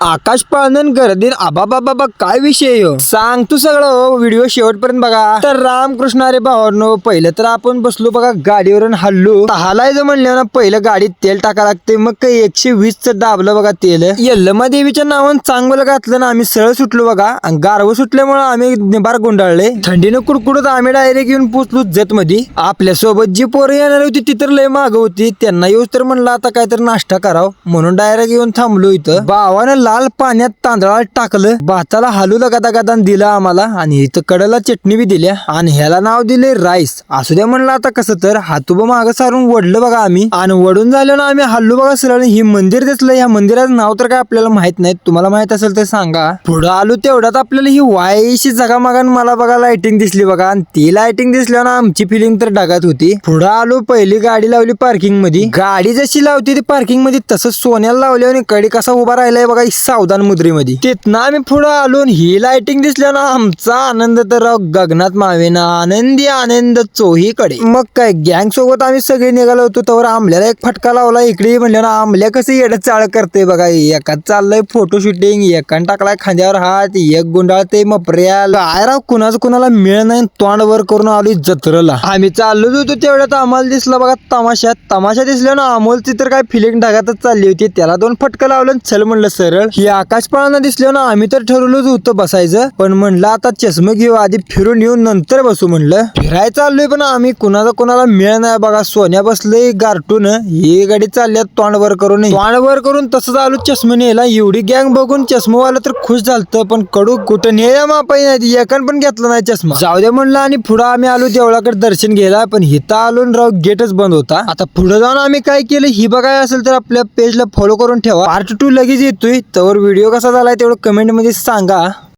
आकाश पाळणन गर्दीन आबा बाबा काय विषय हो सांग तू सगळं व्हिडिओ शेवटपर्यंत बघा. तर रामकृष्ण अरे भावांनो, पहिलं तर आपण बसलो बघा गाडीवरून हल्लो. तहालायचं म्हणलं ना पहिलं गाडीत तेल टाका लागते. मग काही 120 च दाबलं बघा तेल. यल्लमा देवीच्या नावानं चांगलं घातलं ना आम्ही सरळ सुटलो बघा. आणि गारव सुटल्यामुळे आम्ही निबार गुंडाळले. थंडीनं कुडकुडत आम्ही डायरेक्ट येऊन पोचलो जत मध्ये. आपल्या सोबत जी पोरं येणार होती ती तर लय माग होती. त्यांना येऊच तर म्हणलं आता काहीतरी नाश्ता कराव म्हणून डायरेक्ट येऊन थांबलो इथं. भावानं लाल पाण्यात तांदळात टाकलं, भाताला हालू गदागदान दिलं आम्हाला. आणि इथं कडला चटणी बी दिल्या आणि ह्याला नाव दिले राईस. असू द्या म्हणलं आता कसं तर हातुबा मागं सारून वडलं बघा आम्ही. आणि वडून झालं ना आम्ही हल्लो बघा सरळ. ही मंदिर दिसलं. ह्या मंदिराचं नाव तर काय आपल्याला माहित नाही. तुम्हाला माहित असेल तर सांगा. पुढं आलो तेवढ्यात आपल्याला ही वायशी जगामागान मला बघा लाइटिंग दिसली बघा. आणि ती लाइटिंग दिसल्यावर ना आमची फिलिंग तर ढगात होती. पुढं आलो, पहिली गाडी लावली पार्किंग मध्ये. गाडी जशी लावती ती पार्किंग मध्ये तसंच सोन्याला लावली आणि कडे कसा उभा राहिलाय बघा सावधान मुद्रेमध्ये. तिथनं आम्ही पुढं आलो. ही लाइटिंग दिसल्या ना आमचा आनंद तर गगनात मावेना. आनंदी आनंद चोहीकडे. मग काय गँग सोबत आम्ही सगळे निघालो होतो. तर आमल्याला एक फटका लावला. इकडे म्हणलं ना आमल्या कसं येडं चाळ करते बघा. एकात चाललंय फोटो शूटिंग, एकान टाकलाय खांद्यावर हात, एक गुंडाळते मपऱ्या. काय राव कुणाचं कुणाला मिळ नाही. तोंड वर करून आलो जत्रेला. आम्ही चाललोच होतो तेवढ्यात आम्हाला दिसला बघा तमाशा दिसल्या ना अमोलची तर काय फिलिंग ढगातच चालली होती. त्याला 2 फटका लावलं चल म्हणलं सरळ. ही आकाश पाळणा दिसल्या ना आम्ही तर ठरवलंच होतं बसायचं. पण म्हणलं आता चष्मा घेऊ, आधी फिरून येऊन नंतर बसू म्हणलं. फिरायला चाललोय पण आम्ही कुणाला मिळ नाही बघा. सोन्या बसलंय गारटून. ही गाडी चालल्या तोंड वर करून तसंच आलो चष्मा न्यायला. एवढी गँग बघून चष्मावाला तर खुश झालतं. पण कडू कुठं न्याय मापाई नाही. एकान पण घेतला नाही चष्मा. जाऊ द्या म्हणलं. आणि पुढं आम्ही आलो देवळाकडे दर्शन घ्यायला. पण हिथं आलो राव गेटच बंद होता. आता पुढे जाऊन आम्ही काय केलं ही बघाय असेल तर आपल्या पेजला फॉलो करून ठेवा. पार्ट 2 लगेच येतोय. तर व्हिडिओ कसा झालाय तेवढं कमेंट मध्ये सांगा.